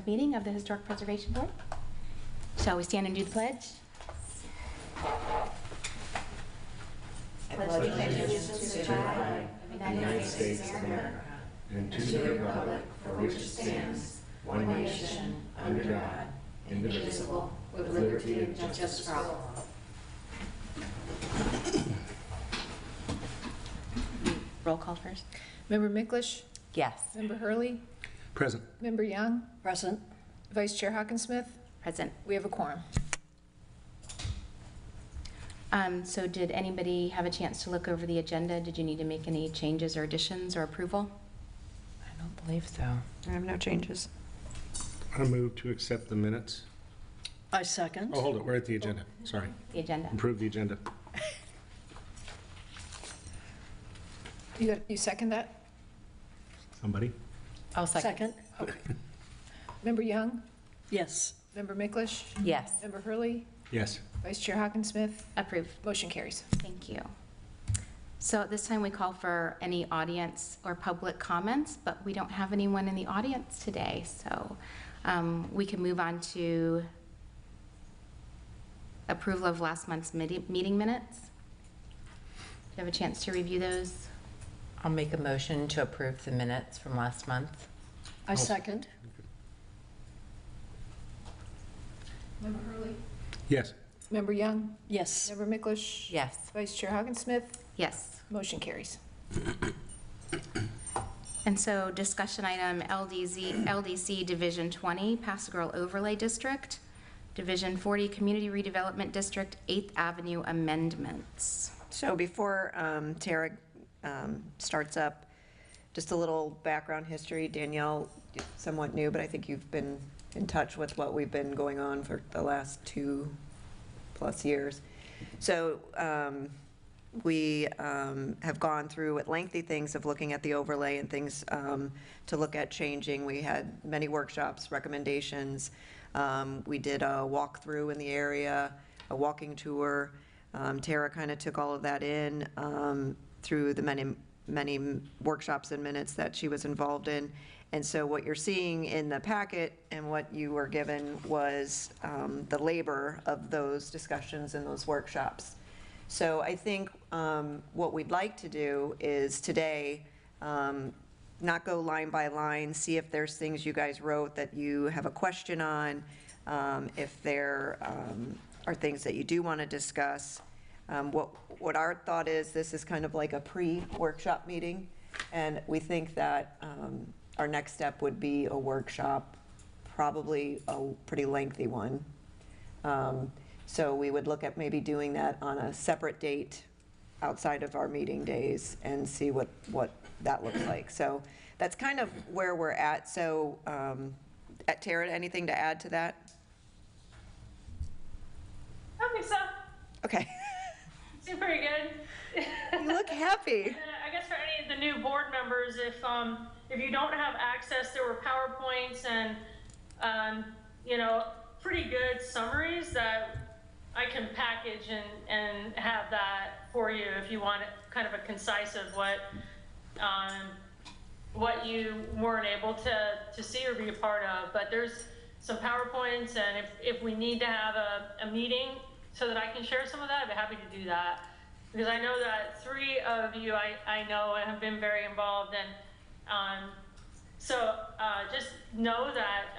Live Meeting of the Historic Preservation Board. Shall we stand and do the pledge? I pledge allegiance to the flag of the United States of America and to the republic for which it stands, one nation, under God, indivisible, with liberty and justice for all. Roll call first. Member Miklish? Yes. Member Hurley? Present. Member Young? Present. Vice Chair Hawkinsmith? Present. We have a quorum. So did anybody have a chance to look over the agenda? Did you need to make any changes or additions or approval? I don't believe so. I have no changes. I move to accept the minutes. I second. Oh, hold it. We're at the agenda. Sorry. The agenda. Approve the agenda. You second that? Somebody? I'll second. Okay. Member Young? Yes. Member Miklish? Yes. Member Hurley? Yes. Vice Chair Hawkinsmith? Approved. Motion carries. Thank you. So at this time we call for any audience or public comments, but we don't have anyone in the audience today. So we can move on to approval of last month's meeting minutes. Do you have a chance to review those? I'll make a motion to approve the minutes from last month. I second. Member Hurley? Yes. Member Young? Yes. Member Miklish? Yes. Vice Chair Hawkinsmith? Yes. Motion carries. And so discussion item LDC Division 20, Paso Girl Overlay District, Division 40 Community Redevelopment District, 8th Avenue amendments. So before Tara starts up, just a little background history. Danielle, somewhat new, but I think you've been in touch with what we've been going on for the last 2+ years. So we have gone through lengthy things of looking at the overlay and things to look at changing. We had many workshops, recommendations. We did a walkthrough in the area, a walking tour. Tara kind of took all of that in through the many workshops and minutes that she was involved in. And so what you're seeing in the packet and what you were given was the labor of those discussions and those workshops. So I think what we'd like to do is today not go line by line, see if there's things you guys wrote that you have a question on, if there are things that you do want to discuss. What our thought is, this is kind of like a pre-workshop meeting, and we think that our next step would be a workshop, probably a pretty lengthy one. So we would look at maybe doing that on a separate date outside of our meeting days and see what that looks like. So that's kind of where we're at. So Tara, anything to add to that? I think so. Okay. Seemed pretty good. You look happy. I guess for any of the new board members, if you don't have access, there were PowerPoints and pretty good summaries that I can package and have that for you if you want kind of a concise of what you weren't able to see or be a part of. But there's some PowerPoints, and if we need to have a meeting so that I can share some of that, I'd be happy to do that. Because I know that 3 of you I know have been very involved, and so just know that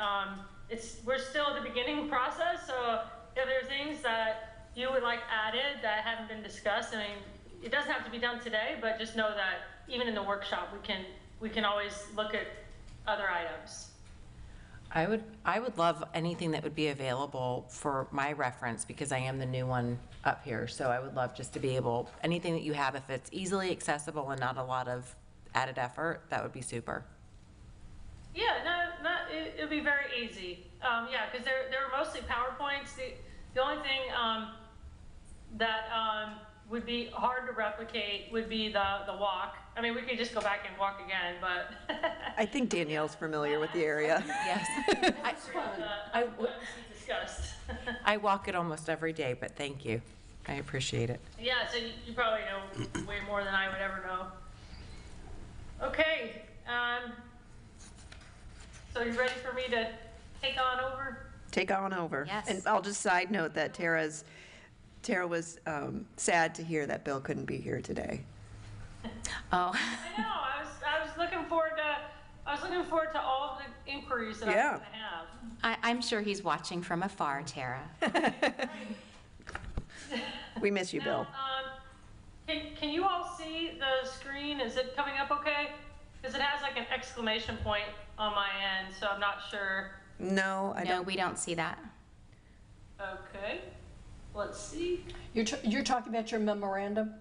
we're still at the beginning process. So if there are things that you would like added that haven't been discussed, I mean, it doesn't have to be done today, but just know that even in the workshop, we can always look at other items. I would love anything that would be available for my reference, because I am the new one up here. So I would love just to be able, anything that you have, if it's easily accessible and not a lot of added effort, that would be super. Yeah, it'll be very easy. Yeah, because they're mostly PowerPoints. The only thing that would be hard to replicate would be the walk. I mean, we could just go back and walk again, but I think Danielle's familiar with the area. Yes. discussed. I walk it almost every day, but thank you. I appreciate it. Yeah, so you probably know way more than I would ever know. Okay. So you ready for me to take on over? Take on over. Yes. And I'll just side note that Tara was sad to hear that Bill couldn't be here today. Oh, I know, I was looking forward to all of the inquiries that I was Yeah. going to have. I'm sure he's watching from afar, Tara. We miss you, Bill. Now, can you all see the screen? Is it coming up okay? Because it has like an exclamation point on my end, so I'm not sure. No, I No, don't. we don't see that. Okay, let's see. You're talking about your memorandum?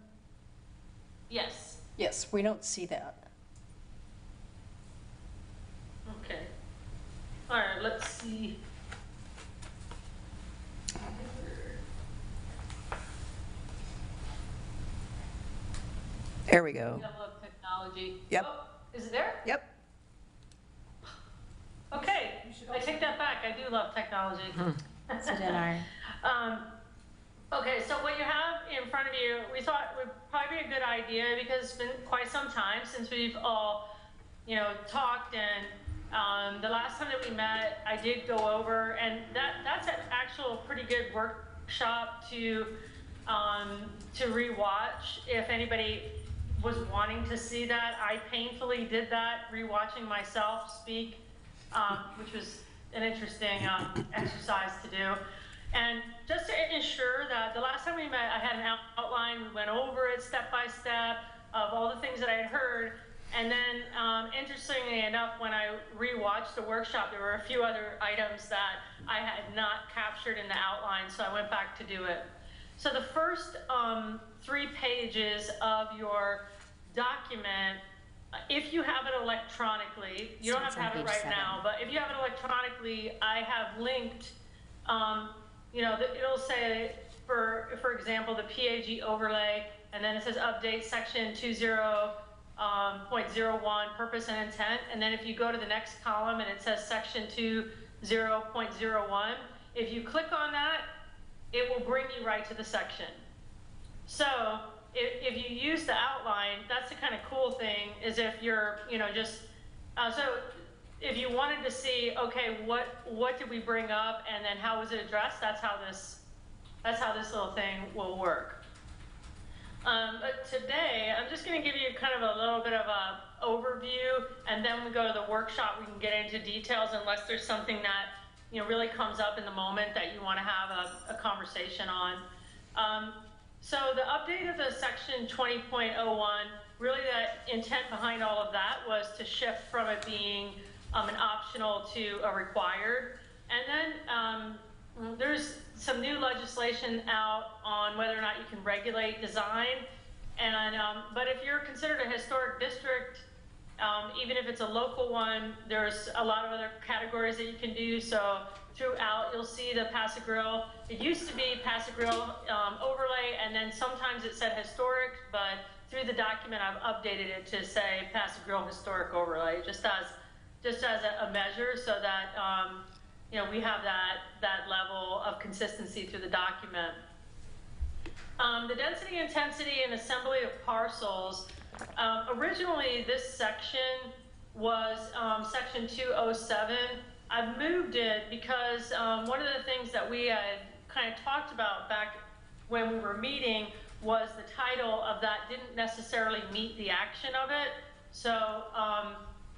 Yes, Yes, we don't see that. okay. All right, let's see. There we go. I love technology. Yep. Oh, is it there? Yep. Okay, I take that back. I do love technology. Is it in our, Okay, so what you have in front of you, we thought would probably be a good idea because it's been quite some time since we've all, talked, and the last time that we met, I did go over, and that's an actual pretty good workshop to rewatch. If anybody was wanting to see that, I painfully did that, rewatching myself speak, which was an interesting exercise to do. And just to ensure that the last time we met, I had an outline, we went over it step by step of all the things that I had heard. And then, interestingly enough, when I rewatched the workshop, there were a few other items that I had not captured in the outline, so I went back to do it. So the first 3 pages of your document, if you have it electronically, you don't have to have it right now, but if you have it electronically, I have linked, it'll say, for example, the PAG overlay, and then it says update section 20.01, purpose and intent, and then if you go to the next column and it says section 20.01, if you click on that, it will bring you right to the section. So if you use the outline, that's the kind of cool thing, is if you're, so if you wanted to see, okay, what did we bring up and then how was it addressed, that's how this little thing will work. But today, I'm just going to give you kind of a little bit of a overview, and then when we go to the workshop, we can get into details unless there's something that really comes up in the moment that you want to have a conversation on. So the update of the section 20.01, really the intent behind all of that was to shift from it being an optional to a required. And then there's some new legislation out on whether or not you can regulate design. And but if you're considered a historic district, even if it's a local one, there's a lot of other categories that you can do. So throughout, you'll see the Pass a Grill. It used to be Pass a Grill overlay, and then sometimes it said historic, but through the document, I've updated it to say Pass a Grill historic overlay, just as a measure, so that we have that level of consistency through the document. The density, intensity, and assembly of parcels. Originally, this section was section 207. I've moved it because one of the things that we had kind of talked about back when we were meeting was the title of that didn't necessarily meet the action of it. So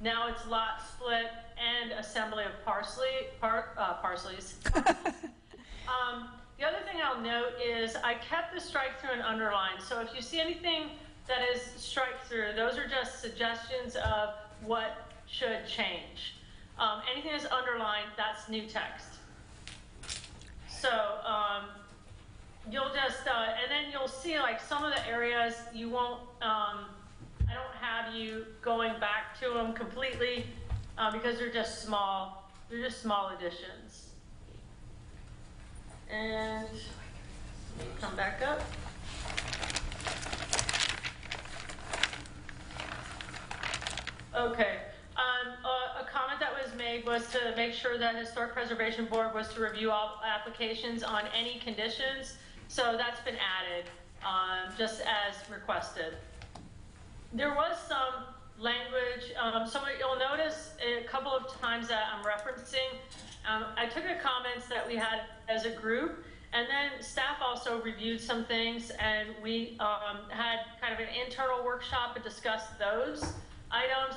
now it's lot split and assembly of parcels. The other thing I'll note is I kept the strike through and underline. So if you see anything that is strike through, those are just suggestions of what should change. Anything that's underlined, that's new text. So you'll just, and then you'll see like some of the areas you won't, I don't have you going back to them completely because they're just small additions. And let me come back up. Okay. A comment that was made was to make sure that Historic Preservation Board was to review all applications on any conditions. So that's been added, just as requested. There was some language, so you'll notice a couple of times that I'm referencing I took the comments that we had as a group, and then staff also reviewed some things, and we had kind of an internal workshop to discuss those items,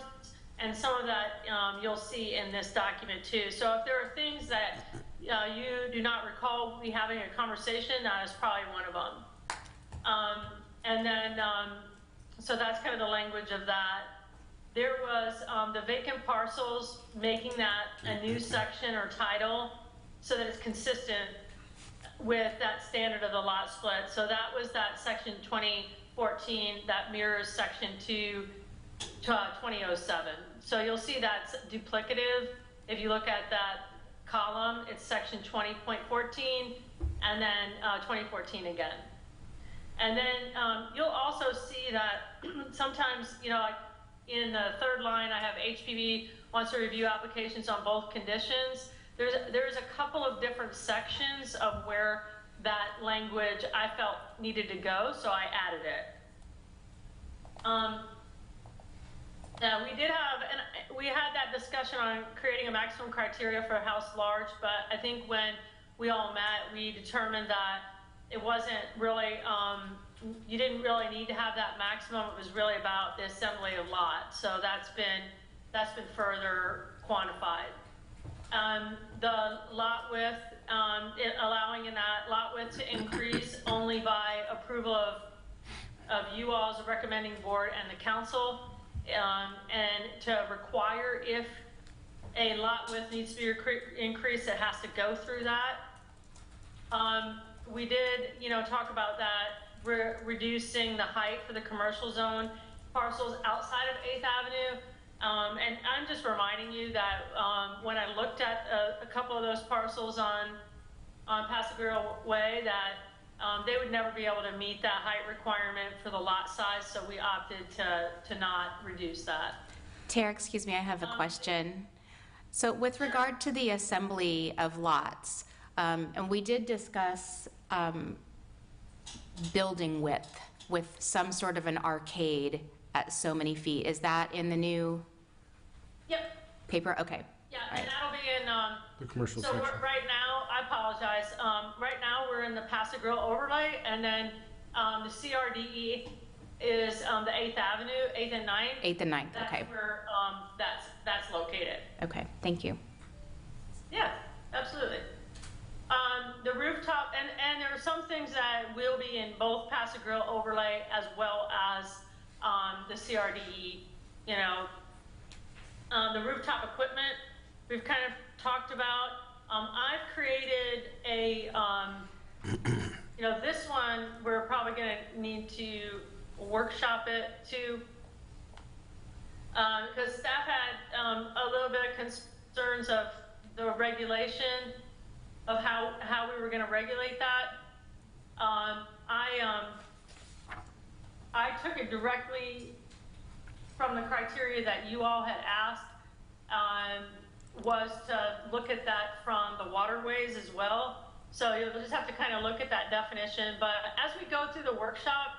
and some of that you'll see in this document too. So if there are things that you do not recall we having a conversation, that is probably one of them. And then, so that's kind of the language of that. There was the vacant parcels, making that a new section or title so that it's consistent with that standard of the lot split. So that was that section 2014 that mirrors section 2007. So you'll see that's duplicative. If you look at that column, it's section 20.14 and then 2014 again. And then you'll also see that sometimes, like in the third line, I have HPB wants to review applications on both conditions. There's a couple of different sections of where that language I felt needed to go, so I added it. Now we did have, and we had that discussion on creating a maximum criteria for a house large, but I think when we all met, we determined that it wasn't really, you didn't really need to have that maximum. It was really about the assembly of lots. So that's been further quantified. The lot width, allowing in that lot width to increase only by approval of you all as a recommending board and the council, and to require if a lot width needs to be increased, it has to go through that. We did, talk about that, reducing the height for the commercial zone parcels outside of 8th Avenue. And I'm just reminding you that when I looked at a couple of those parcels on Pasadena Way, that they would never be able to meet that height requirement for the lot size, so we opted to not reduce that. Tara, excuse me, I have a question. So with regard to the assembly of lots, and we did discuss building width with some sort of an arcade at so many feet. Is that in the new paper? Okay. Yeah, All right. and that'll be in, The commercial so section. right now, I apologize, right now we're in the Paso Grill overlay, and then the CRDE is the 8th Avenue, 8th and 9th. 8th and 9th, okay. That's where that's located. Okay, thank you. Yeah, absolutely. The rooftop, and there are some things that will be in both Paso Grill overlay as well as the CRDE, the rooftop equipment we've kind of talked about. I've created a, this one, we're probably gonna need to workshop it too, because staff had a little bit of concerns of the regulation of how we were gonna regulate that. I took it directly from the criteria that you all had asked, was to look at that from the waterways as well. So you'll just have to kind of look at that definition. But as we go through the workshop,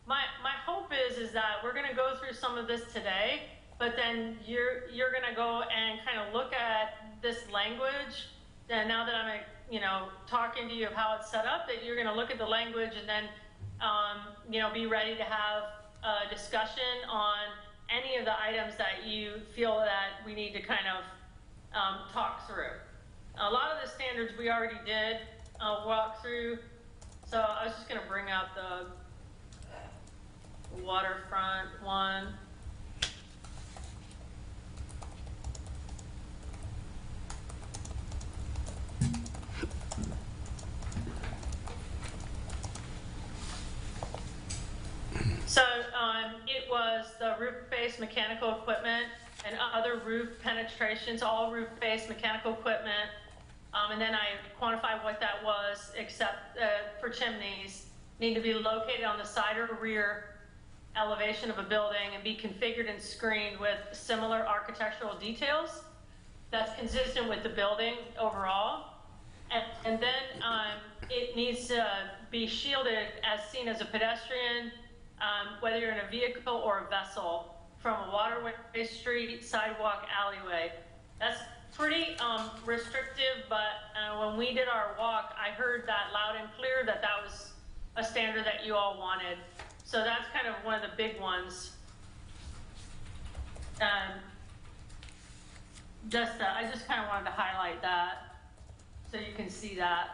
my hope is that we're gonna go through some of this today, but then you're gonna go and kind of look at this language. And now that I'm, talking to you of how it's set up, that you're gonna look at the language and then, be ready to have a discussion on any of the items that you feel that we need to kind of talk through. A lot of the standards we already did walk through, so I was just gonna bring up the waterfront one. So it was the roof-based mechanical equipment and other roof penetrations, all roof-based mechanical equipment. And then I quantified what that was, except for chimneys, need to be located on the side or rear elevation of a building and be configured and screened with similar architectural details that's consistent with the building overall. And then it needs to be shielded as seen as a pedestrian, whether you're in a vehicle or a vessel, from a waterway, street, sidewalk, alleyway. That's pretty restrictive, but when we did our walk, I heard that loud and clear that that was a standard that you all wanted. So that's kind of one of the big ones. I just kind of wanted to highlight that so you can see that.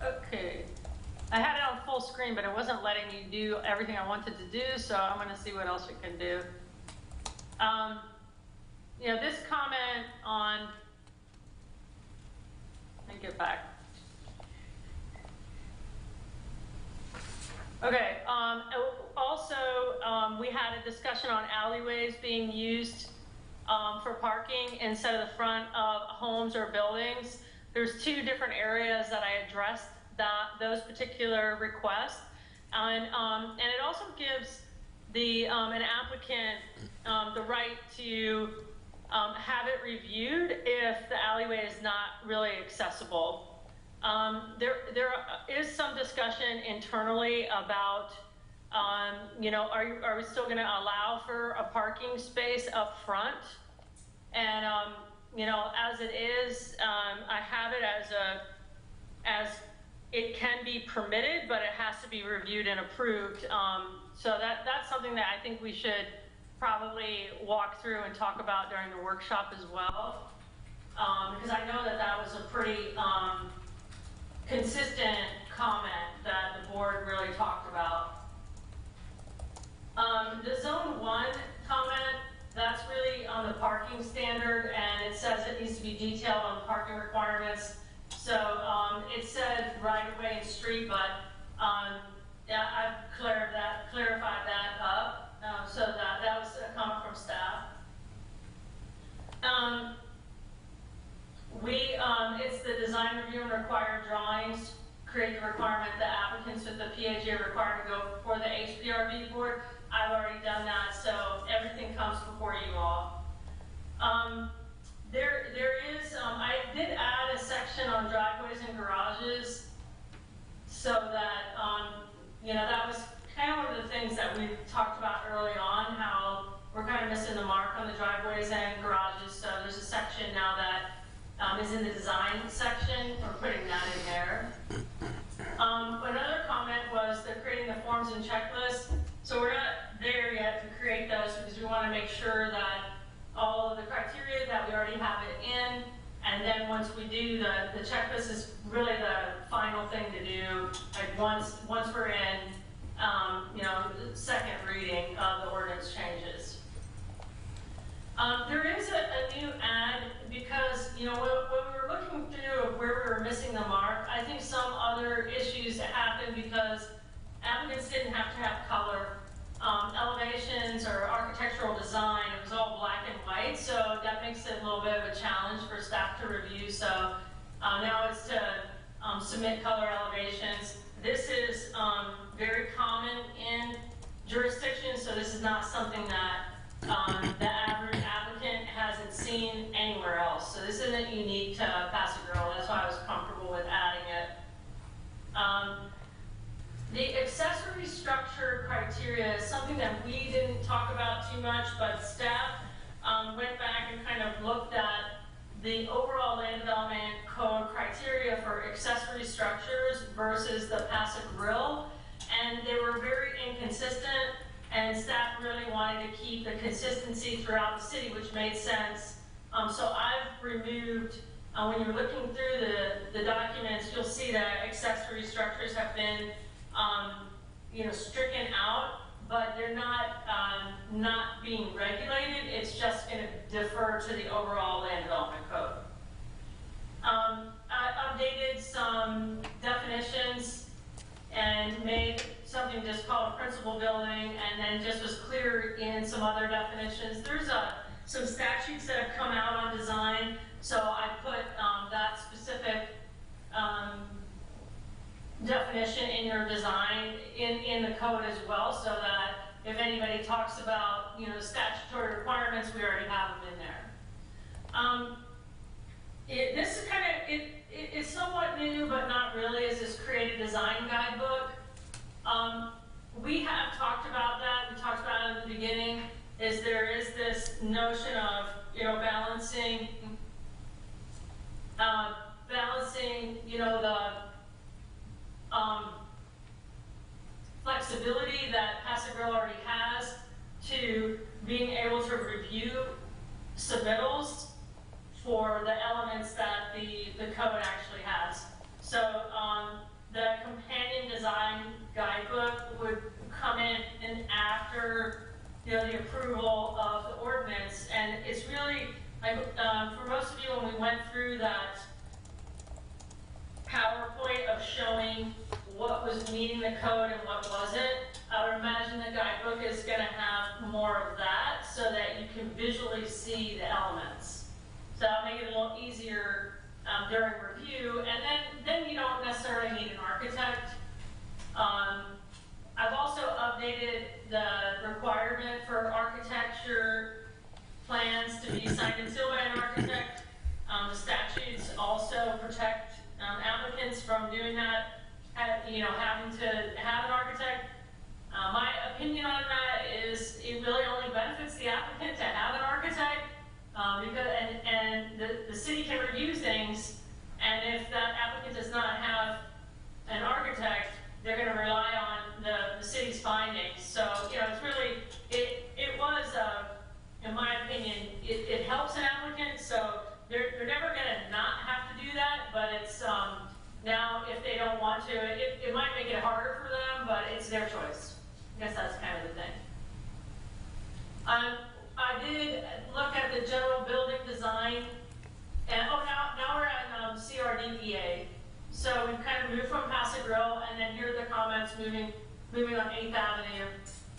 Okay. I had it on full screen, but it wasn't letting me do everything I wanted to do, so I'm going to see what else we can do. You know, this comment on, let me get back. Okay, also, we had a discussion on alleyways being used for parking instead of the front of homes or buildings. There's two different areas that I addressed those particular requests, and it also gives the an applicant the right to have it reviewed if the alleyway is not really accessible. There is some discussion internally about, you know, are we still going to allow for a parking space up front? And you know, as it is, I have it as it can be permitted, but it has to be reviewed and approved. So that's something that I think we should probably walk through and talk about during the workshop as well. Because I know that that was a pretty consistent comment that the board really talked about. The zone 1 comment, that's really on the parking standard, and it says it needs to be detailed on parking requirements. So it said right of way and street, but yeah, I've clarified that up. So that was a comment from staff. It's the design review and required drawings create the requirement that applicants with the PAJ required to go before the HPRB board. I've already done that, so everything comes before you all. There is, I did add a section on driveways and garages so that, you know, that was kind of one of the things that we talked about early on, how we're kind of missing the mark on the driveways and garages. So there's a section now that is in the design section. We're putting that in there. Another comment was they're creating the forms and checklists. So we're not there yet to create those because we want to make sure that all of the criteria that we already have it in, and then once we do the checklist is really the final thing to do. Like once we're in, you know, second reading of the ordinance changes. There is a new ad because, you know, when we were looking through where we were missing the mark, I think some other issues happened because applicants didn't have to have color elevations or architectural design. It was all black and white, so that makes it a little bit of a challenge for staff to review. So now it's to submit color elevations. This is very common in jurisdictions, so this is not something that the average applicant hasn't seen anywhere else. So this isn't unique to Paso Girl. That's why I was comfortable with adding it. The accessory structure criteria is something that we didn't talk about too much, but staff went back and kind of looked at the overall land development code criteria for accessory structures versus the Paso Grill, and they were very inconsistent, and staff really wanted to keep the consistency throughout the city, which made sense. So I've removed, when you're looking through the documents, you'll see that accessory structures have been you know, stricken out, but they're not being regulated. It's just going to defer to the overall land development code. I updated some definitions and made something just called a principal building, and then just was clear in some other definitions. There's some statutes that have come out on design, so I put that specific definition in your design in the code as well, so that if anybody talks about, you know, statutory requirements, we already have them in there. This is kind of it's somewhat new, but not really. Is this creative design guidebook? We have talked about that. We talked about it at the beginning. There is this no notion of, balancing, the flexibility that Passive Grill already has to being able to review submittals for the elements that the code actually has. So the companion design guidebook would come in after the approval of the ordinance, and it's really like for most of you when we went through that PowerPoint of showing what was meeting the code and what wasn't, I would imagine the guidebook is going to have more of that so that you can visually see the elements. So that'll make it a little easier during review, and then you don't necessarily need an architect. I've also updated the requirement for architecture plans to be signed and sealed by an architect. The statutes also protect applicants from doing that, having to have an architect. My opinion on that is it really only benefits the applicant to have an architect, because the city can review things, and if that applicant does not have an architect, they're going to rely on the city's findings. So, it's really, it was, in my opinion, it helps an applicant, so they're never going to not have to do that, but it's, now if they don't want to, it might make it harder for them, but it's their choice. I guess that's kind of the thing. I did look at the general building design, and now we're at CRDEA. So we've kind of moved from Passive Grill, and then here are the comments moving on 8th Avenue,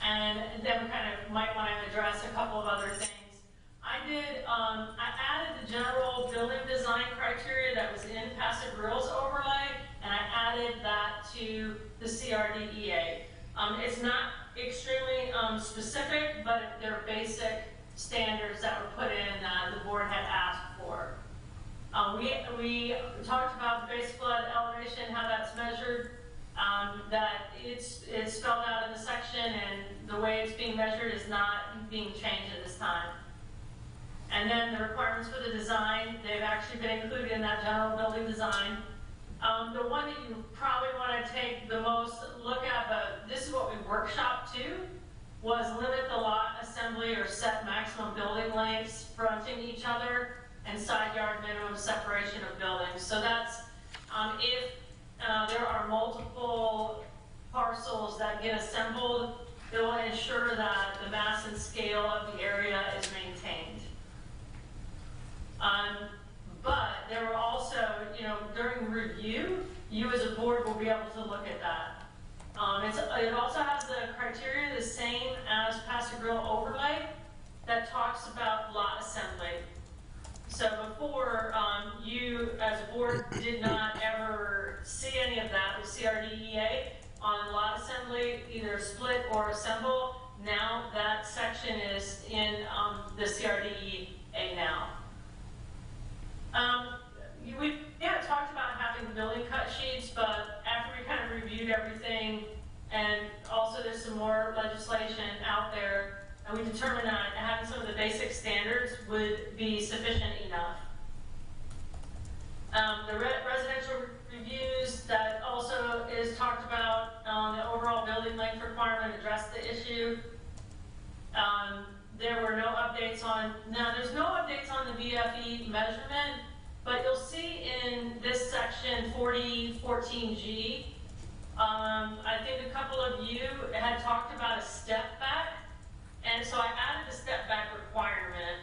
and then we kind of might want to address a couple of other things. I added the general building design criteria that was in Passive Grill's overlay, and I added that to the CRDEA. It's not extremely specific, but they're basic standards that were put in that the board had asked for. We talked about the base flood elevation, how that's measured, that it's spelled out in the section, and the way it's being measured is not being changed at this time. And then the requirements for the design, they've actually been included in that general building design. The one that you probably want to take the most look at, but this is what we workshopped too, was limit the lot assembly or set maximum building lengths fronting each other and side yard minimum separation of buildings. So that's if there are multiple parcels that get assembled, it will ensure that the mass and scale of the area is maintained. But there were also, during review, you as a board will be able to look at that. It also has the criteria the same as Passive Grill overlay that talks about lot assembly. So before, you as a board did not ever see any of that with CRDEA on lot assembly, either split or assemble. Now that section is in the CRDEA now. We talked about having building cut sheets, but after we kind of reviewed everything, and also there's some more legislation out there, and we determined that having some of the basic standards would be sufficient enough. The residential reviews, that also is talked about, the overall building length requirement addressed the issue. There were no updates on, now there's no updates on the BFE measurement, but you'll see in this section 4014G, I think a couple of you had talked about a step back, and so I added the step back requirement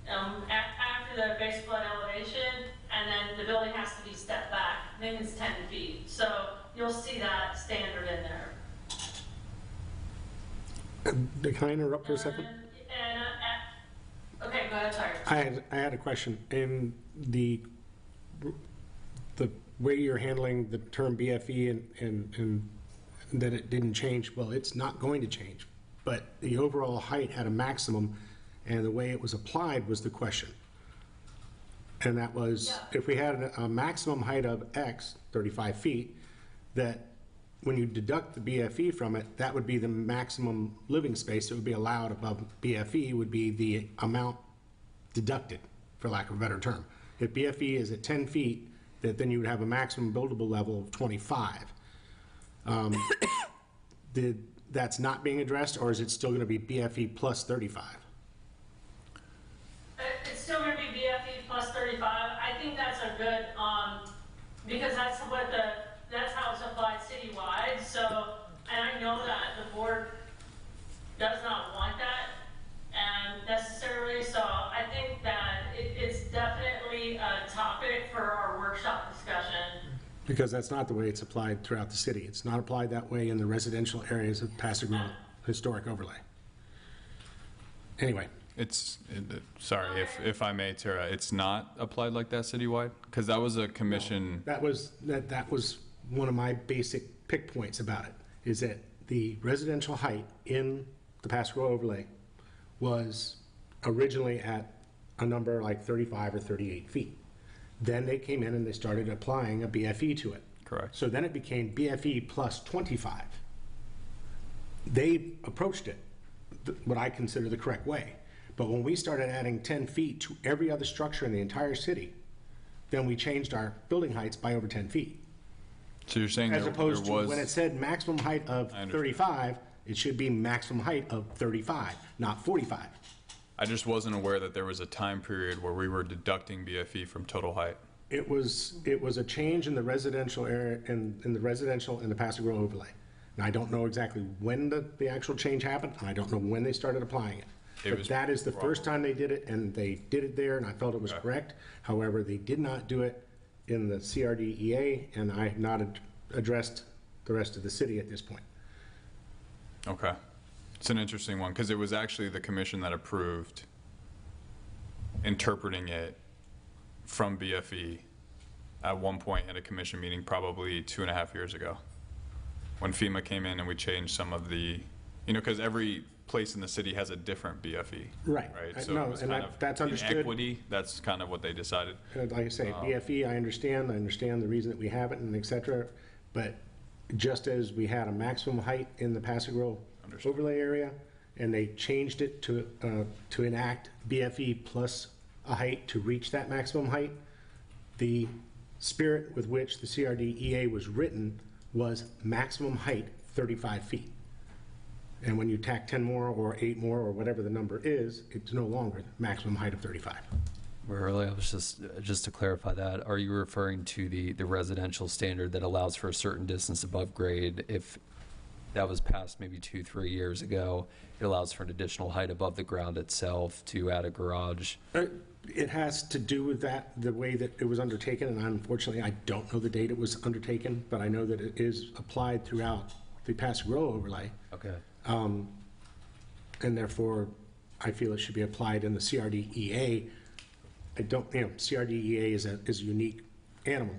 after the base flood elevation, and then the building has to be stepped back. I think it's 10 feet. So you'll see that standard in there. Can I interrupt for a second? Okay, go ahead, sorry. I had a question. In the way you're handling the term BFE and that it didn't change, well, it's not going to change. But the overall height had a maximum, and the way it was applied was the question. And that was, if we had a maximum height of X, 35 feet, that when you deduct the BFE from it, that would be the maximum living space that would be allowed above BFE would be the amount deducted, for lack of a better term. If BFE is at 10 feet, then you would have a maximum buildable level of 25. That's not being addressed, or is it still going to be BFE plus 35? It's still gonna be BFE plus 35. I think that's a good, because that's how it's applied citywide, so, and I know that the board does not want that, necessarily, so I think that it's definitely a topic for our workshop discussion. Because that's not the way it's applied throughout the city. It's not applied that way in the residential areas of Paso Grove Historic Overlay. Anyway. Sorry, if I may, Tara, it's not applied like that citywide? Because that was a commission. That was one of my basic pick points about it, is that the residential height in the Paso Grove Overlay was originally at a number like 35 or 38 feet. Then they came in and they started applying a BFE to it. Correct. So then it became BFE plus 25. They approached it what I consider the correct way. But when we started adding 10 feet to every other structure in the entire city, then we changed our building heights by over 10 feet. So you're saying As opposed to was, when it said maximum height of 35, it should be maximum height of 35, not 45. I just wasn't aware that there was a time period where we were deducting BFE from total height. It was a change in the residential area, in the residential and the Paso Grove Overlay. And I don't know exactly when the actual change happened, and I don't know when they started applying it. But that is the first time they did it, and they did it there, and I felt it was correct. However, they did not do it in the CRDEA, and I have not addressed the rest of the city at this point. Okay. It's an interesting one, because it was actually the commission that approved interpreting it from BFE at one point at a commission meeting probably 2.5 years ago, when FEMA came in and we changed some of the, because every place in the city has a different BFE. Right. Right. So No, it was and kind of that's in understood. equity. That's kind of what they decided. Like I say, BFE, I understand the reason that we have it and et cetera, but just as we had a maximum height in the Paso Grove Overlay area, and they changed it to enact BFE plus a height to reach that maximum height, the spirit with which the CRDEA was written was maximum height 35 feet. And when you tack 10 more or 8 more or whatever the number is, it's no longer maximum height of 35. Really, I was just to clarify that, are you referring to the residential standard that allows for a certain distance above grade? If that was passed maybe 2-3 years ago, it allows for an additional height above the ground itself to add a garage. It has to do with that, the way that it was undertaken, and unfortunately, I don't know the date it was undertaken, but I know that it is applied throughout the Paso Grove Overlay. Okay. And therefore, I feel it should be applied in the CRDEA. I don't, CRDEA is a unique animal.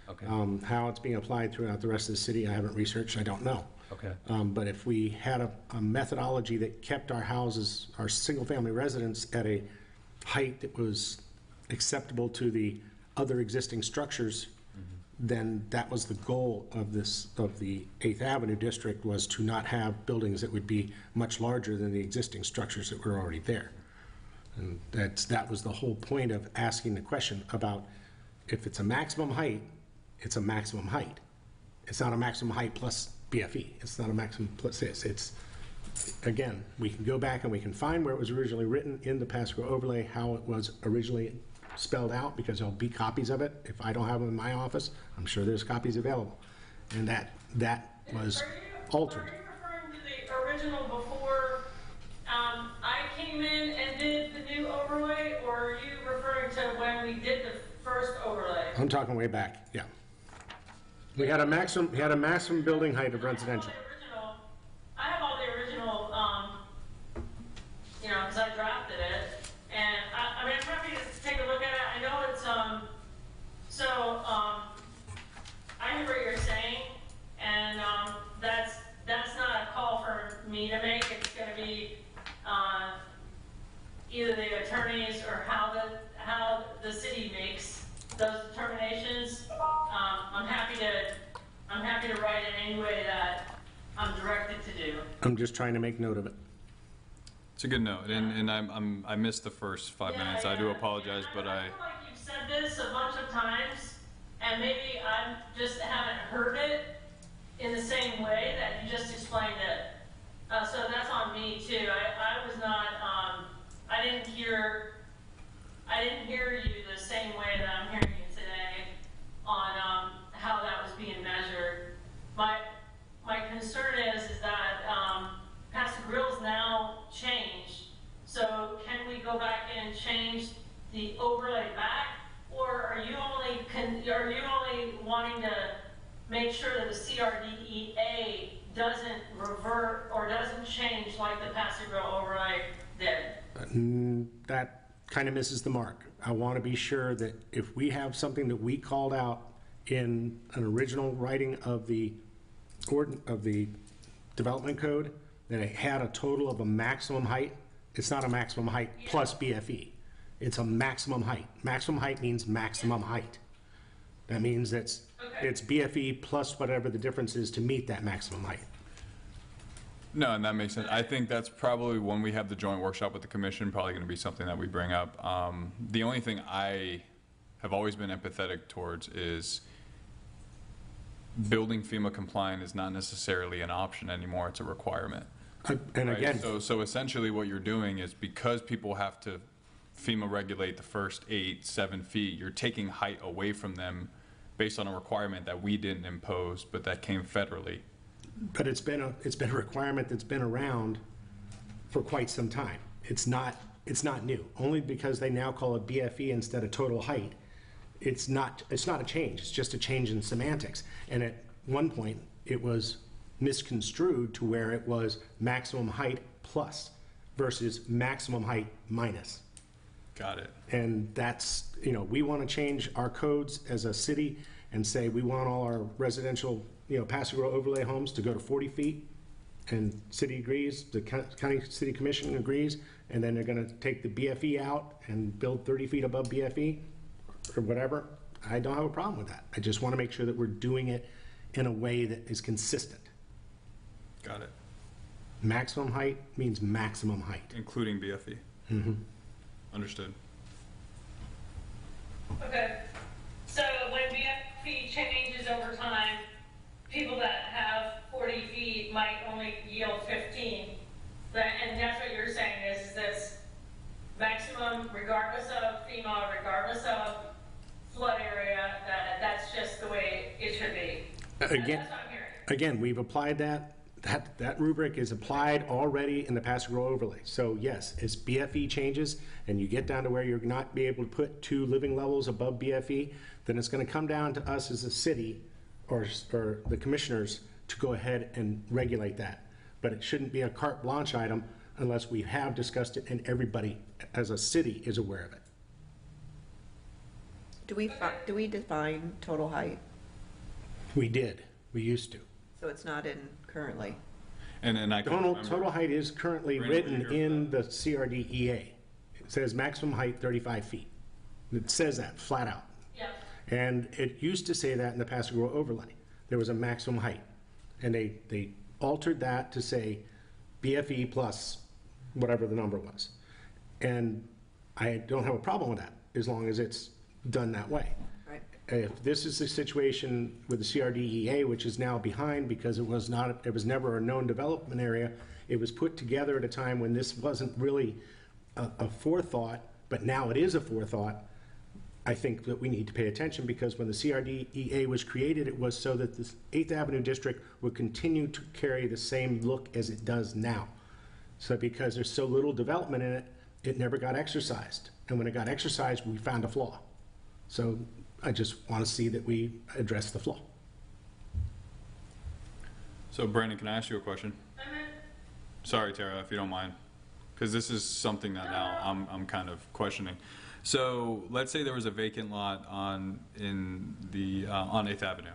Okay. How it's being applied throughout the rest of the city, I haven't researched, I don't know. Okay. But if we had a methodology that kept our houses, our single-family residents at a height that was acceptable to the other existing structures, then that was the goal of the 8th Avenue district, was to not have buildings that would be much larger than the existing structures that were already there. And that was the whole point of asking the question about, if it's a maximum height, it's a maximum height. It's not a maximum height plus BFE. It's not a maximum plus this. It's, again, we can go back and we can find where it was originally written in the Paso Grove Overlay, how it was originally spelled out, because there'll be copies of it. If I don't have them in my office, I'm sure there's copies available. And that was altered. Are you referring to the original before I came in and did the new overlay, or are you referring to when we did the first overlay? I'm talking way back, yeah. We had a maximum building height of residential. I have all the original, because I drafted it, and I mean, I'm happy to take a look at it. I know it's, I hear what you're saying, and that's not a call for me to make. It's gonna be either the attorneys or how the city makes those determinations. I'm happy to write it any way that I'm directed to do. I'm just trying to make note of it. It's a good note, and I missed the first 5 minutes. I do apologize, but I feel like you've said this a bunch of times, and maybe I just haven't heard it in the same way that you just explained it. So that's on me too. I was not, I didn't hear you the same way that I'm hearing you today on how that was being measured. My concern is that Pastor Grill's now changed. So can we go back and change the overlay back, or are you only wanting to make sure that the CRDEA doesn't revert or doesn't change like the Pastor Grill overlay did? That kind of misses the mark. I want to be sure that if we have something that we called out in an original writing of the development code, that it had a total of a maximum height, it's not a maximum height plus BFE. It's a maximum height. Maximum height means maximum height. That means it's BFE plus whatever the difference is to meet that maximum height. no, and that makes sense. I think that's probably when we have the joint workshop with the commission, probably going to be something that we bring up. The only thing I have always been empathetic towards is building FEMA compliant is not necessarily an option anymore, it's a requirement. And Right? again, So essentially what you're doing is, because people have to FEMA regulate the first 8-7 feet, you're taking height away from them based on a requirement that we didn't impose, but that came federally. but it's been a requirement that's been around for quite some time. It's not new. Only because they now call it BFE instead of total height. It's not a change. It's just a change in semantics. And at one point, it was misconstrued to where it was maximum height plus versus maximum height minus. Got it. And that's, we want to change our codes as a city and say we want all our residential, Passive Grove overlay homes to go to 40 feet. And city agrees, the county city commission agrees, and then they're going to take the BFE out and build 30 feet above BFE or whatever. I don't have a problem with that. I just want to make sure that we're doing it in a way that is consistent. Got it. Maximum height means maximum height. Including BFE. Mm-hmm. Understood. Okay, so when BFE changes over time, people that have 40 feet might only yield 15. And that's what you're saying is this maximum, regardless of FEMA, regardless of flood area, that's just the way it should be. That's what I'm hearing. Again, we've applied that. That rubric is applied already in the Passive Grove overlay. So yes, as BFE changes and you get down to where you're not be able to put 2 living levels above BFE, then it's going to come down to us as a city or the commissioners to go ahead and regulate that. But it shouldn't be a carte blanche item unless we have discussed it and everybody as a city is aware of it. Do we define total height? We did. We used to. So it's not in currently? And I can remember. Total height is currently Brandon, written were you here in the CRDEA. It says maximum height 35 feet. It says that flat out. Yeah. And it used to say that in the Passive Grove overlay. There was a maximum height. And they altered that to say BFE plus whatever the number was. And I don't have a problem with that as long as it's done that way. Right. If this is the situation with the CRDEA, which is now behind because it was never a known development area, it was put together at a time when this wasn't really a forethought, but now it is a forethought. I think that we need to pay attention because when the CRDEA was created, it was so that the 8th Avenue District would continue to carry the same look as it does now. So because there's so little development in it, it never got exercised. And when it got exercised, we found a flaw. So I just want to see that we address the flaw. So Brandon, can I ask you a question? Sorry, Tara, if you don't mind, because this is something that now I'm kind of questioning. So let's say there was a vacant lot on 8th Avenue,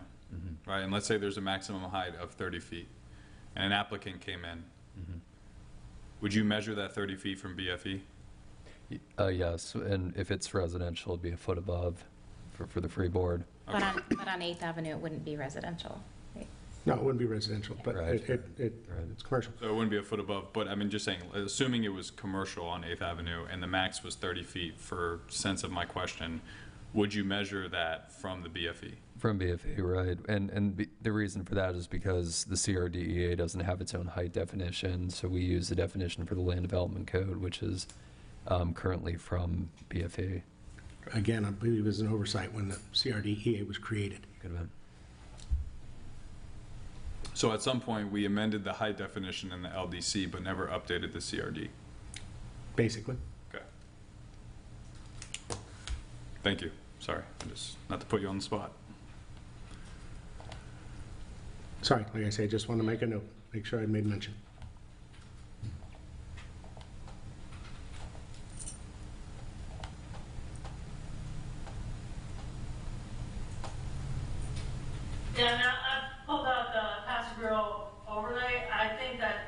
right? And let's say there's a maximum height of 30 feet, and an applicant came in. Would you measure that 30 feet from BFE? Yes, and if it's residential, it'd be a foot above for the free board. But on 8th Avenue, it wouldn't be residential. Right? No, it wouldn't be residential, but Right. it's commercial. So it wouldn't be a foot above, but I mean, just saying, assuming it was commercial on 8th Avenue and the max was 30 feet, for sense of my question, would you measure that from the BFE? From BFE, right. The reason for that is because the CRDEA doesn't have its own height definition, so we use the definition for the Land Development Code, which is currently from BFE. Again, I believe it was an oversight when the CRDEA was created. Good man. So at some point, we amended the height definition in the LDC, but never updated the CRD. Basically. Okay. Thank you. Sorry, not to put you on the spot. Sorry, like I say, I just wanted to make a note, make sure I made mention. Yeah, now I pulled out the Pass Grill overlay. I think that,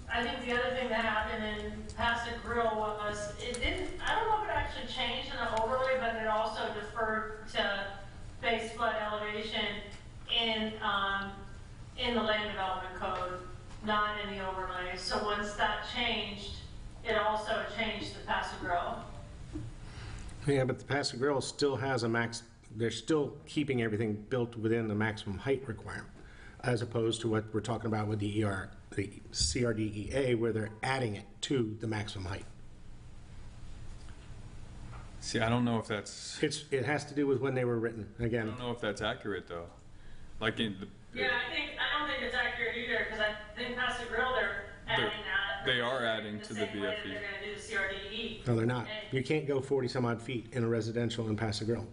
I think the other thing that happened in Pass Grill was, I don't know if it actually changed in the overlay, but it also deferred to base flood elevation in the land development code, not in the overlay. So once that changed, it also changed the Pass Grill. Yeah, but the Paso Grill still has a max, they're still keeping everything built within the maximum height requirement, as opposed to what we're talking about with the CRDEA, where they're adding it to the maximum height. See, I don't know if that's, It has to do with when they were written, I again. don't know if that's accurate, though. Like in the. Yeah, I don't think it's accurate either, because I think Pass Grill, they're adding that. They are adding to the same way that BFE. they're gonna do the CRDE. No, they're not. You can't go 40 some odd feet in a residential in Paso Grill.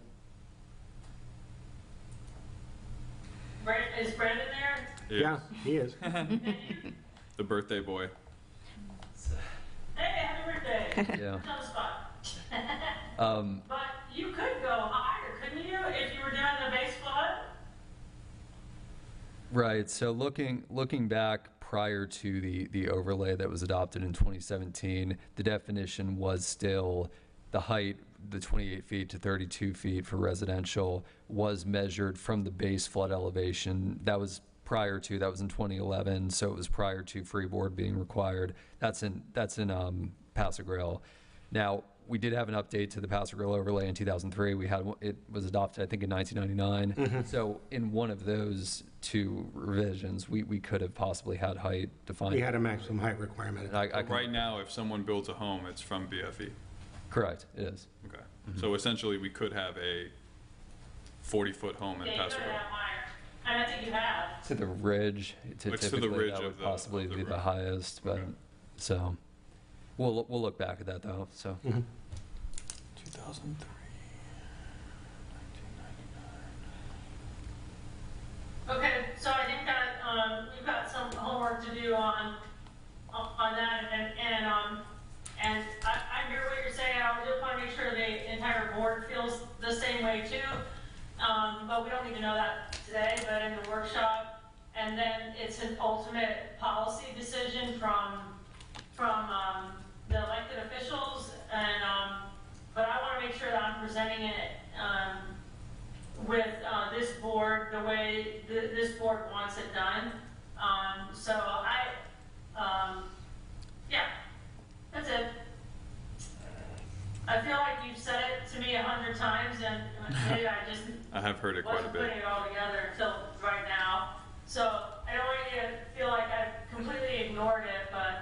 Is Brandon there? Yeah, he is. The birthday boy. Hey, happy birthday. Yeah. On the spot. But you could go higher, couldn't you, if you were doing the base flood? Right. So looking back prior to the overlay that was adopted in 2017, the definition was still the height, the 28 feet to 32 feet for residential, was measured from the base flood elevation. That was prior to, that was in 2011, so it was prior to freeboard being required. That's in Paso Grill. Now, we did have an update to the Paso Grill overlay in 2003. It was adopted, I think, in 1999. So in one of those two revisions, we could have possibly had height defined. We had a maximum height requirement. And I can- Right now, if someone builds a home, it's from BFE. Correct, it is. Okay. So essentially, we could have a 40-foot home in Yeah, you Paso could Grill. have higher. And I think you have. To the ridge, It's to the typically ridge that of would the- possibly of the be the road. highest, but, Okay. so, we'll look back at that though, so. 2003. Okay, so I think that, you've got some homework to do on that, and I hear what you're saying. I just want to make sure the entire board feels the same way too. But we don't need to know that today, but in the workshop, and then it's an ultimate policy decision from the elected officials, and, but I want to make sure that I'm presenting it, with this board the way this board wants it done. So yeah, that's it. I feel like you've said it to me 100 times, and maybe I just I have heard it quite a wasn't bit. putting it all together until right now. So I don't want you to feel like I've completely ignored it, but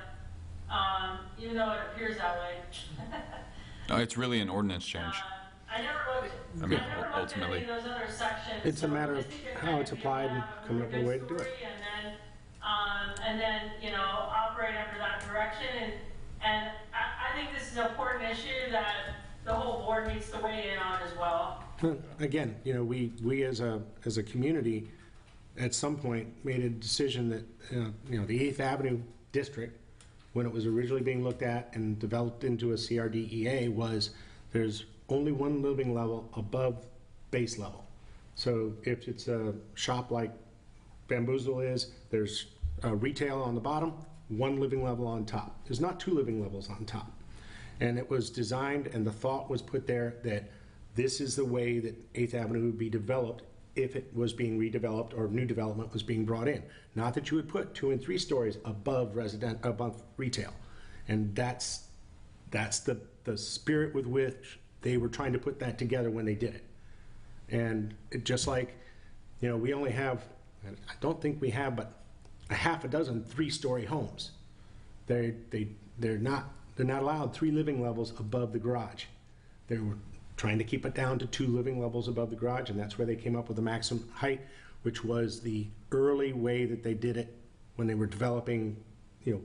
even though it appears that way. No, it's really an ordinance change. I never looked, I mean, I never looked at ultimately. any of those other sections. It's a so matter I of think it how kind it's of applied and have a coming up with a way to do it. story, and then, you know, operate under that direction. And I think this is an important issue that the whole board needs to weigh in on as well. Well, again, you know, we as a community, at some point, made a decision that, you know, the 8th Avenue district, when it was originally being looked at and developed into a CRDEA, was there's only one living level above base level. So if it's a shop like Bamboozle is, there's retail on the bottom, one living level on top. There's not two living levels on top. And it was designed, and the thought was put there that this is the way that 8th Avenue would be developed if it was being redeveloped or new development was being brought in. Not that you would put 2 and 3 stories above above retail. And that's the spirit with which they were trying to put that together when they did it. And it just like, you know, we only have, I don't think we have, but a half a dozen 3-story homes. They're not allowed 3 living levels above the garage. They were trying to keep it down to 2 living levels above the garage, and that's where they came up with the maximum height, which was the early way that they did it when they were developing, you know,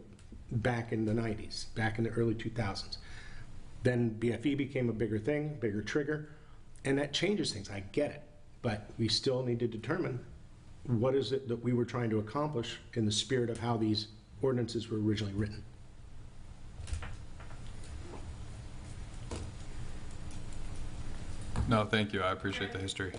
back in the 90s, back in the early 2000s. Then BFE became a bigger thing, bigger trigger, and that changes things. I get it, but we still need to determine what is it that we were trying to accomplish in the spirit of how these ordinances were originally written. No, thank you. I appreciate the history.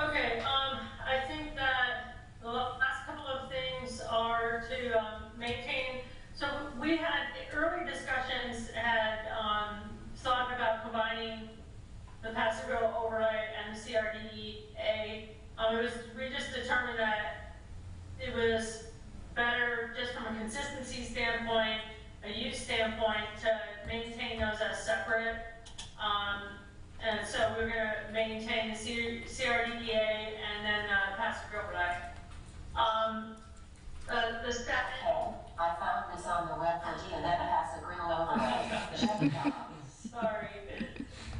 Okay, I think that the last couple of things are to maintain. So we had early discussions had thought about combining the Pasadena overlay and the CRDA. We just determined that it was better just from a consistency standpoint, a use standpoint, to maintain those as separate. And so we're going to maintain the CRDA and then Pasadena overlay. The staff. I found this on the web for G and then Pasadena overlay. Check it out. Sorry,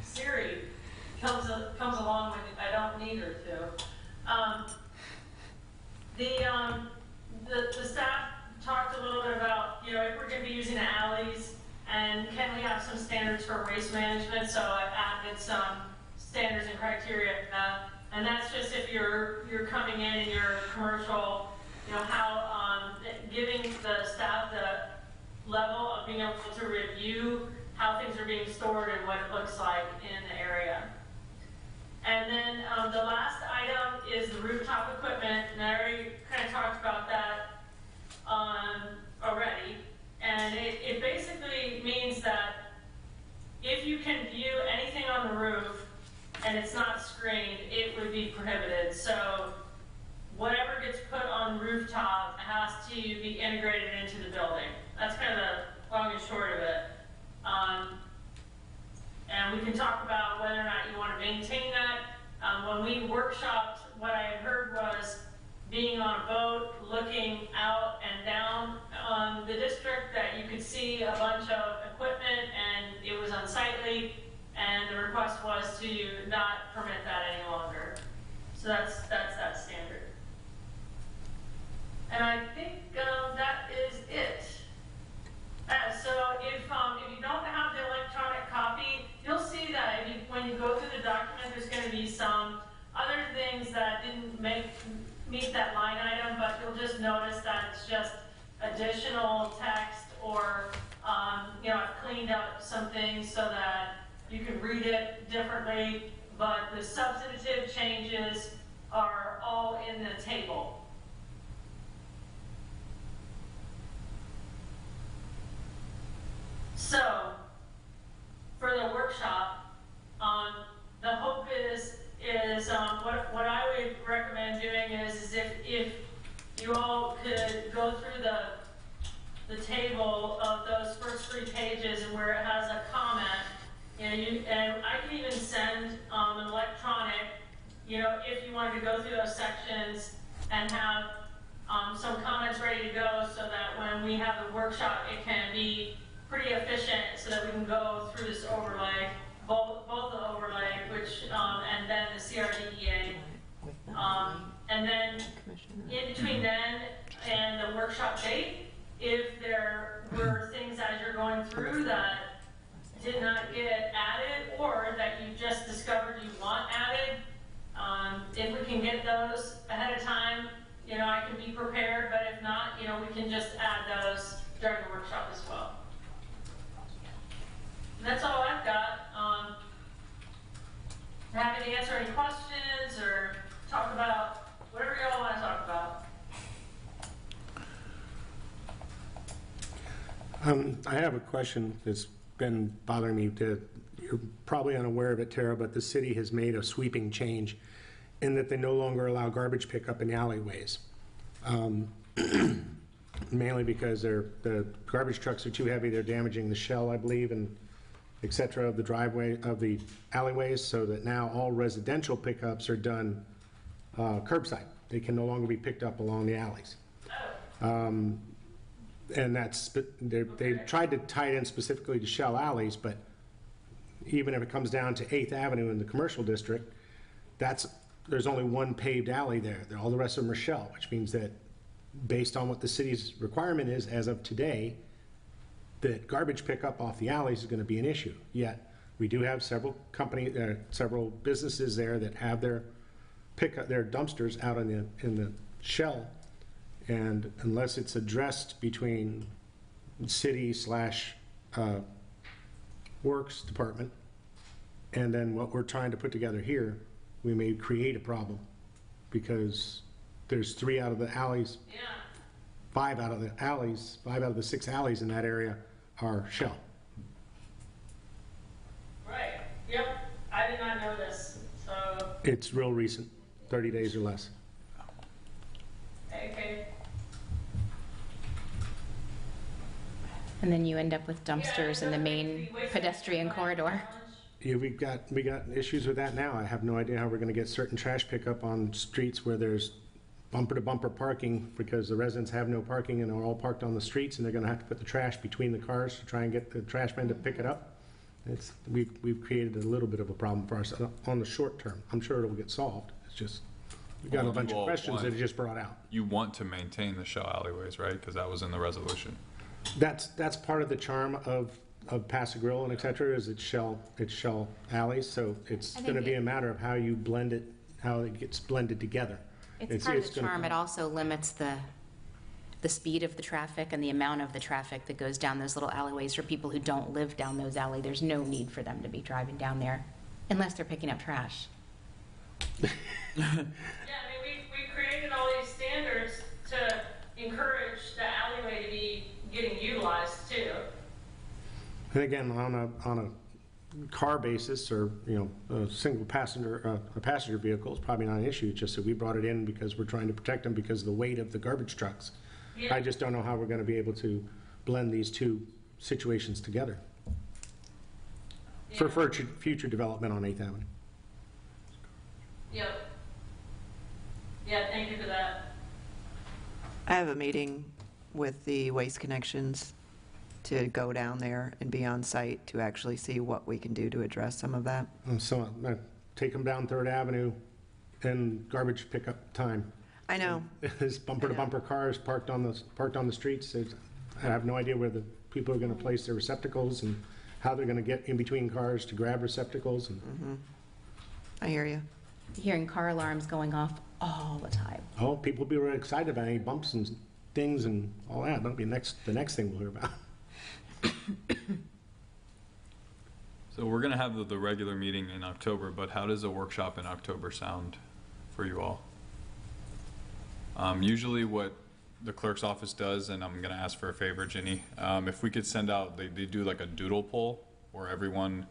Siri comes along with it. I don't need her to. The staff talked a little bit about, you know, if we're going to be using the alleys, and can we have some standards for waste management? So I've added some standards and criteria, and that's just if you're coming in your commercial, you know, how giving the staff the level of being able to review how things are being stored and what it looks like in the area. And then the last item is the rooftop equipment, and I already kind of talked about that already. And it basically means that if you can view anything on the roof and it's not screened, it would be prohibited. So whatever gets put on the rooftop has to be integrated into the building. That's kind of the long and short of it. And we can talk about whether or not you want to maintain that. When we workshopped, what I had heard was being on a boat, looking out and down on the district, that you could see a bunch of equipment and it was unsightly, and the request was to not permit that any longer. So that's that standard. And I think that is it. So if you don't have the electronic copy, you'll see that when you go through the document, there's going to be some other things that didn't meet that line item, but you'll just notice that it's just additional text, or you know, I've cleaned up some things so that you can read it differently, but the substantive changes are all in the table. So, for the workshop, the hope is what I would recommend doing is if you all could go through the table of those first 3 pages, and where it has a comment, and I can even send an electronic, you know, if you wanted to go through those sections and have some comments ready to go, so that when we have the workshop, it can be pretty efficient, so that we can go through this overlay, both the overlay, which and then the CRDEA, and then in between then and the workshop date, if there were things as you're going through that did not get added, or that you just discovered you want added, if we can get those ahead of time, you know, I can be prepared. But if not, you know, we can just add those during the workshop as well. That's all I've got. Happy to answer any questions or talk about whatever y'all want to talk about. I have a question that's been bothering me. You're probably unaware of it, Tara, but the city has made a sweeping change in that they no longer allow garbage pickup in alleyways. Mainly because the garbage trucks are too heavy, they're damaging the shell, I believe, and et cetera, of the driveway, of the alleyways, so that now all residential pickups are done curbside. They can no longer be picked up along the alleys. And they tried to tie it in specifically to shell alleys, but even if it comes down to 8th Avenue in the commercial district, there's only one paved alley there. All the rest of them are shell, which means that based on what the city's requirement is as of today, that garbage pickup off the alleys is going to be an issue. Yet we do have several businesses there that have their dumpsters out in the shell. And unless it's addressed between city / works department and then what we're trying to put together here, we may create a problem because there's 3 out of the alleys, 5 out of the 6 alleys in that area are shell. Right, yep, I did not know this, so. It's real recent, 30 days or less. Okay. And then you end up with dumpsters in the main pedestrian corridor. Yeah, we got issues with that now. I have no idea how we're going to get certain trash pickup on streets where there's bumper-to-bumper parking because the residents have no parking and are all parked on the streets, and they're going to have to put the trash between the cars to try and get the trash men to pick it up. We've created a little bit of a problem for us on the short term. I'm sure it'll get solved. It's just we've got a bunch of questions that are just brought out. You want to maintain the shell alleyways, right? Because that was in the resolution. That's part of the charm of Pass Grill and et cetera, is it's shell alleys. So it's going to be a matter of how you blend it, how it gets blended together. It's part of the charm. It also limits the speed of the traffic and the amount of the traffic that goes down those little alleyways. For people who don't live down those alleys, there's no need for them to be driving down there unless they're picking up trash. Yeah, I mean, we created all these standards to encourage the alleyway to be getting utilized too. And again, on a car basis or, a single passenger, a passenger vehicle is probably not an issue. It's just that we brought it in because we're trying to protect them because of the weight of the garbage trucks. Yeah. I just don't know how we're going to be able to blend these two situations together for future development on 8th Avenue. Yep. Yeah, thank you for that. I have a meeting with the Waste Connections to go down there and be on site to actually see what we can do to address some of that. And so take them down 3rd Avenue and garbage pickup time. I know. There's bumper-to-bumper cars parked on the streets. I have no idea where the people are going to place their receptacles and how they're going to get in between cars to grab receptacles. And I hear you. Hearing car alarms going off all the time. Oh, people will be really excited about any bumps and things and all that. That'll be the next thing we'll hear about. So we're going to have the regular meeting in October, but how does a workshop in October sound for you all? Usually what the clerk's office does, and I'm going to ask for a favor, Ginny, if we could send out, they do like a doodle poll where everyone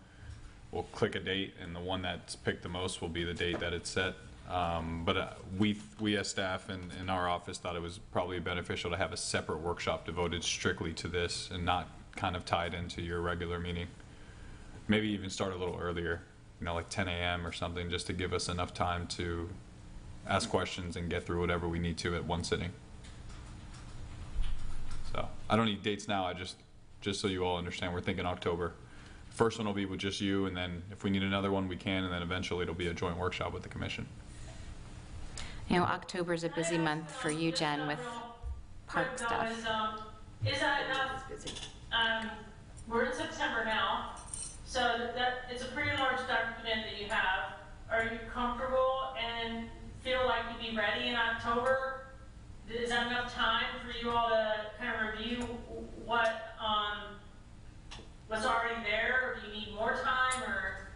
will click a date and the one that's picked the most will be the date that it's set. But we as staff and in our office thought it was probably beneficial to have a separate workshop devoted strictly to this and not kind of tied into your regular meeting. Maybe even start a little earlier, like 10 a.m. or something, just to give us enough time to ask questions and get through whatever we need to at one sitting. So I don't need dates now. just so you all understand, we're thinking October. First one will be with just you, and then if we need another one, we can, and then eventually it'll be a joint workshop with the commission. October's a busy month for you, Jen, with park stuff. Is that enough? We're in September now, so that it's a pretty large document that you have. Are you comfortable and feel like you'd be ready in October? Is that enough time for you all to kind of review what's already there, or do you need more time, or,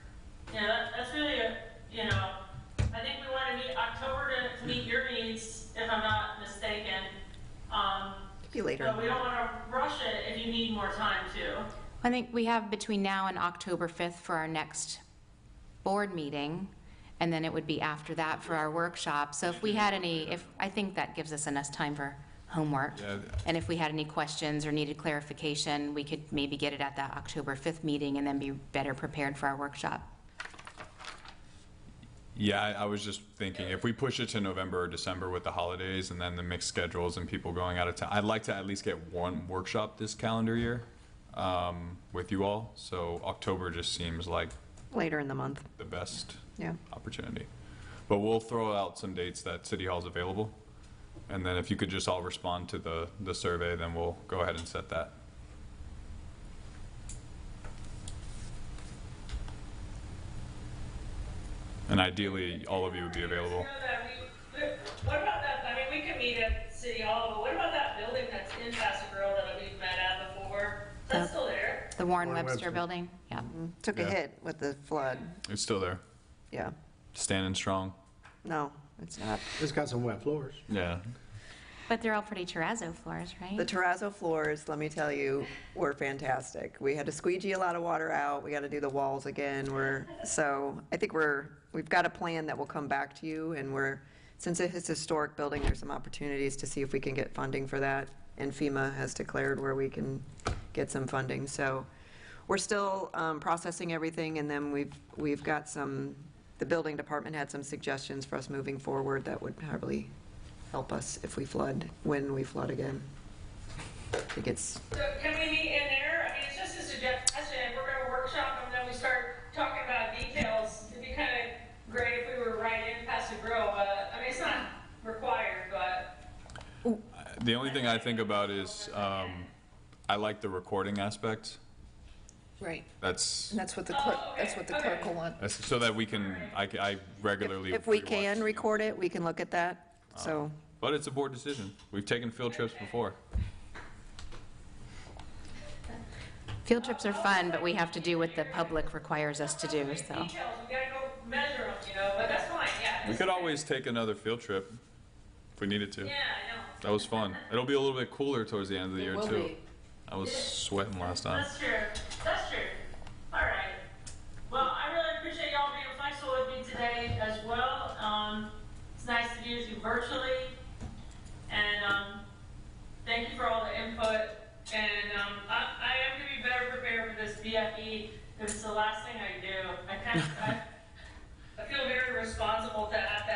that's really I think we want to meet October to meet your needs, if I'm not mistaken. you later. But we don't want to rush it if you need more time too. I think we have between now and October 5th for our next board meeting, and then it would be after that for our workshop. So if we had any, I think that gives us enough time for homework. Yeah. And if we had any questions or needed clarification, we could maybe get it at that October 5th meeting and then be better prepared for our workshop. Yeah, I was just thinking, if we push it to November or December with the holidays and then the mixed schedules and people going out of town, I'd like to at least get one workshop this calendar year with you all. So October just seems like Later in the month, the best yeah. opportunity. But we'll throw out some dates that City Hall's available. And then if you could just all respond to the survey, then we'll go ahead and set that. And ideally, all of you would be available. What about that, I mean, we could meet at City Hall, but what about that building that's in Paso Grill that we've met at before? Is that still there? The Warren Warren Webster Webster. building, yeah. Took a Yeah. hit with the flood, It's still there, yeah. standing strong. No, it's not. It's got some wet floors. Yeah. But they're all pretty terrazzo floors, right? The terrazzo floors, let me tell you, were fantastic. We had to squeegee a lot of water out. We got to do the walls again. So I think we've got a plan that will come back to you, and since it's a historic building, there's some opportunities to see if we can get funding for that. And FEMA has declared where we can get some funding. So we're still processing everything, and then we've got the building department had some suggestions for us moving forward that would probably help us if we flood, when we flood again. I think it's, So can we meet in there? I mean, it's just a suggestion, we're gonna workshop and then we start talking about details. It'd be kind of great if we were right in Paso Grill, but, I mean, it's not required, but. The only thing I think about is I like the recording aspect. Right. That's And that's what the clerk will want. so that we can, I regularly. if we rewatch. can record it, we can look at that, so. But it's a board decision. We've taken field trips before. Field trips are fun, but we have to do what the public requires us to do, so. Details, we gotta go measure them, but that's fine, yeah. We could always take another field trip if we needed to. Yeah, I know. That was fun. It'll be a little bit cooler towards the end of the year will too. be. I was sweating last time. That's true, that's true. All right. Well, I really appreciate y'all being flexible with me today as well. It's nice to use you virtually. And thank you for all the input. And I am going to be better prepared for this BFE because it's the last thing I do. I feel very responsible to have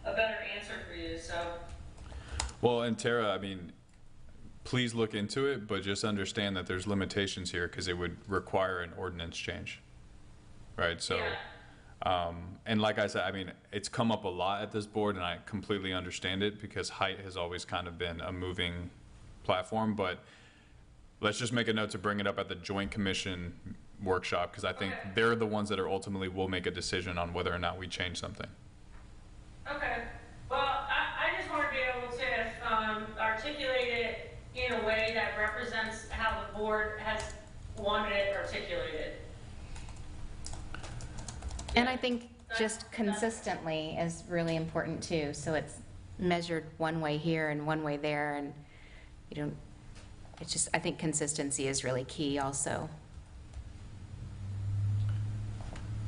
a better answer for you. So. Well, and Tara, I mean, please look into it, but just understand that there's limitations here because it would require an ordinance change, right? So, and like I said, I mean, it's come up a lot at this board, and I completely understand it because height has always kind of been a moving platform. But let's just make a note to bring it up at the Joint Commission workshop because I think they're the ones that are ultimately will make a decision on whether or not we change something. Okay. Well, I just want to be able to articulate it in a way that represents how the board has wanted it articulated. And I think just consistently is really important too, so it's measured one way here and one way there, and you don't, it's just, I think consistency is really key also.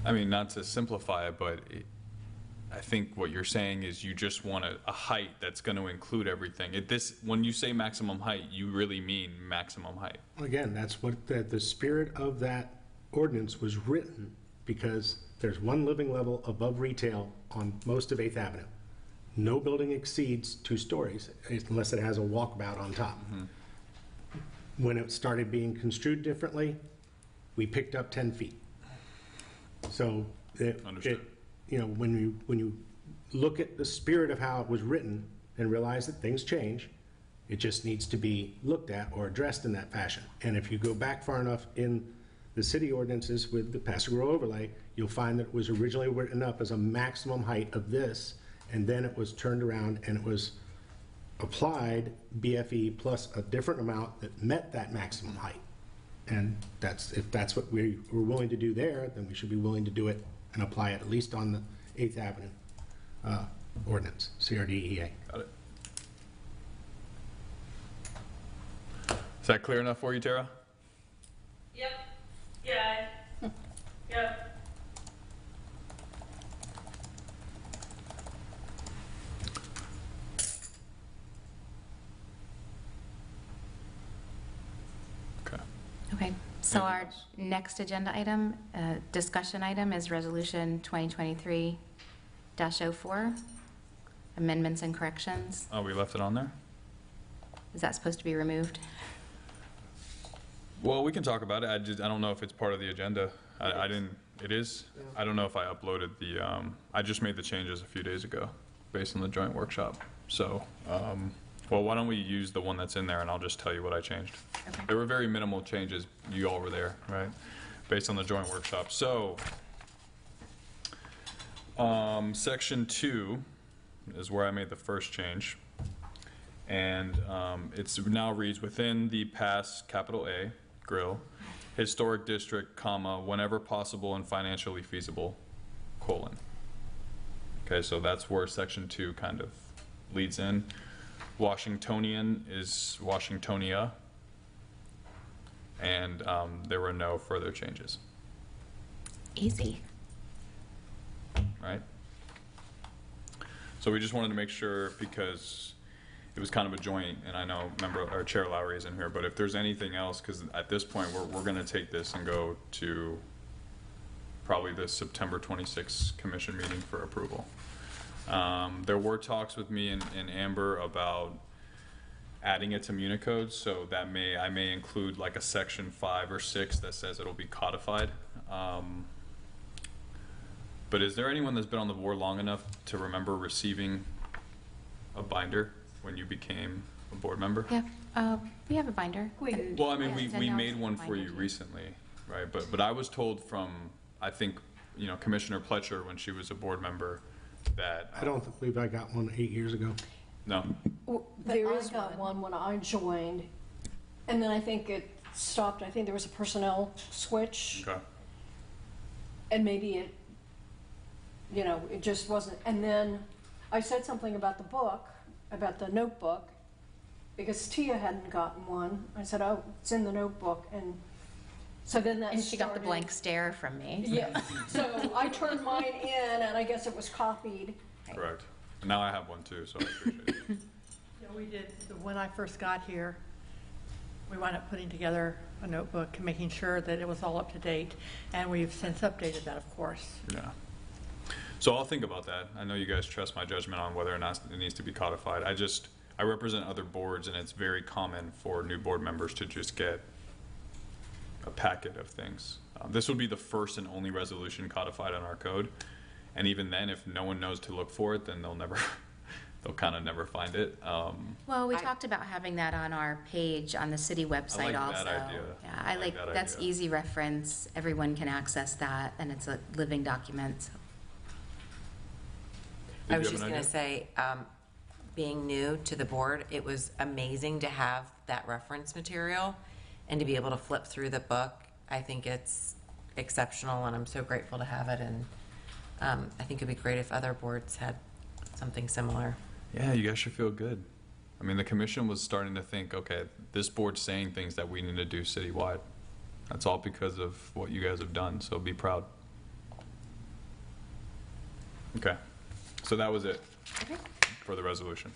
I mean, not to simplify it, but I think what you're saying is you just want a height that's going to include everything. When you say maximum height, you really mean maximum height. Again, that's what the spirit of that ordinance was written, because there's one living level above retail on most of 8th Avenue. No building exceeds 2 stories unless it has a walkabout on top. When it started being construed differently, we picked up 10 feet. So Understood. when you look at the spirit of how it was written and realize that things change, it just needs to be looked at or addressed in that fashion. And if you go back far enough in the city ordinances with the Paso Grill overlay, you'll find that it was originally written up as a maximum height of this, and then it was turned around and it was applied BFE plus a different amount that met that maximum height. And if that's what we were willing to do there, then we should be willing to do it and apply it at least on the 8th Avenue ordinance, CRDEA. Got it. Is that clear enough for you, Tara? Yep. Yeah. Yep. Okay. Okay, so our Anything else? next agenda item, discussion item is Resolution 2023-04, amendments and corrections. Oh, we left it on there? Is that supposed to be removed? Well, we can talk about it. I don't know if it's part of the agenda. I didn't, it is? I don't know if I uploaded the, I just made the changes a few days ago based on the joint workshop. So, well, why don't we use the one that's in there and I'll just tell you what I changed. Okay. There were very minimal changes. You all were there, right? Based on the joint workshop. So, section 2 is where I made the first change. And it's now reads, within the past capital A, grill, historic district, comma, whenever possible and financially feasible, colon. Okay, so that's where section 2 kind of leads in. Washingtonian is Washingtonia. And there were no further changes, Easy. right? So we just wanted to make sure, because it was kind of a joint, and I know our Chair Lowry is in here, but if there's anything else, because at this point, we're going to take this and go to probably the September 26th commission meeting for approval. There were talks with me and Amber about adding it to Municode, so that I may include like a section 5 or 6 that says it'll be codified. But is there anyone that's been on the board long enough to remember receiving a binder when you became a board member? Yeah, we have a binder. and- Well, I mean, yeah, we Danielle's made one for you binder. recently, right? But I was told from, I think, Commissioner Pletcher, when she was a board member, that, I don't believe I got one 8 years ago. no, There is one when I joined, and then I think it stopped. I think there was a personnel switch, okay, and maybe it, it just wasn't. And then I said something about the book, about the notebook, because Tia hadn't gotten one. I said, oh, it's in the notebook, and so then that And she got the started- blank stare from me. Yeah, so I turned mine in, and I guess it was copied. correct. Now I have one too, so I appreciate it. Yeah, we did, when I first got here, we wound up putting together a notebook and making sure that it was all up to date, and we've since updated that, of course. Yeah. So I'll think about that. I know you guys trust my judgment on whether or not it needs to be codified. I represent other boards, and it's very common for new board members to just get a packet of things. This would be the first and only resolution codified in our code. And even then, if no one knows to look for it, then they'll kind of never find it. Well, we talked about having that on our page on the city website that also. idea. Yeah, I like that that's idea. easy reference. Everyone can access that, and it's a living document. So. Did I was you just have an going to idea? say, being new to the board, it was amazing to have that reference material and to be able to flip through the book. I think it's exceptional, and I'm so grateful to have it. And I think it'd be great if other boards had something similar. Yeah, you guys should feel good. I mean, the commission was starting to think, okay, this board's saying things that we need to do citywide. That's all because of what you guys have done, so be proud. Okay, so that was it Okay. for the resolution.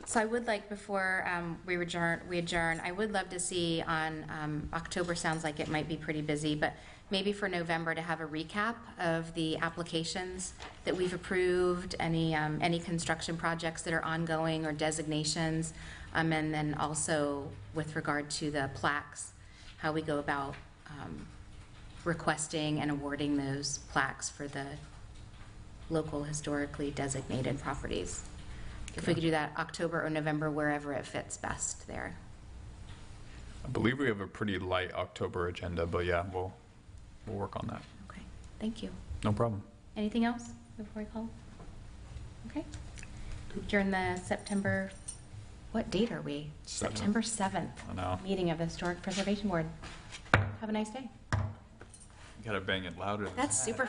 So I would like, before we adjourn, I would love to see on, October sounds like it might be pretty busy, but maybe for November to have a recap of the applications that we've approved, any construction projects that are ongoing or designations, and then also with regard to the plaques, how we go about requesting and awarding those plaques for the local historically designated properties. If we could do that October or November, wherever it fits best there. I believe we have a pretty light October agenda, but yeah, we'll work on that. Okay, thank you. No problem. Anything else before I call? Okay. During the September, what date are we? 7th. September 7th. I know. Meeting of the Historic Preservation Board. Have a nice day. You gotta bang it louder than That's that. super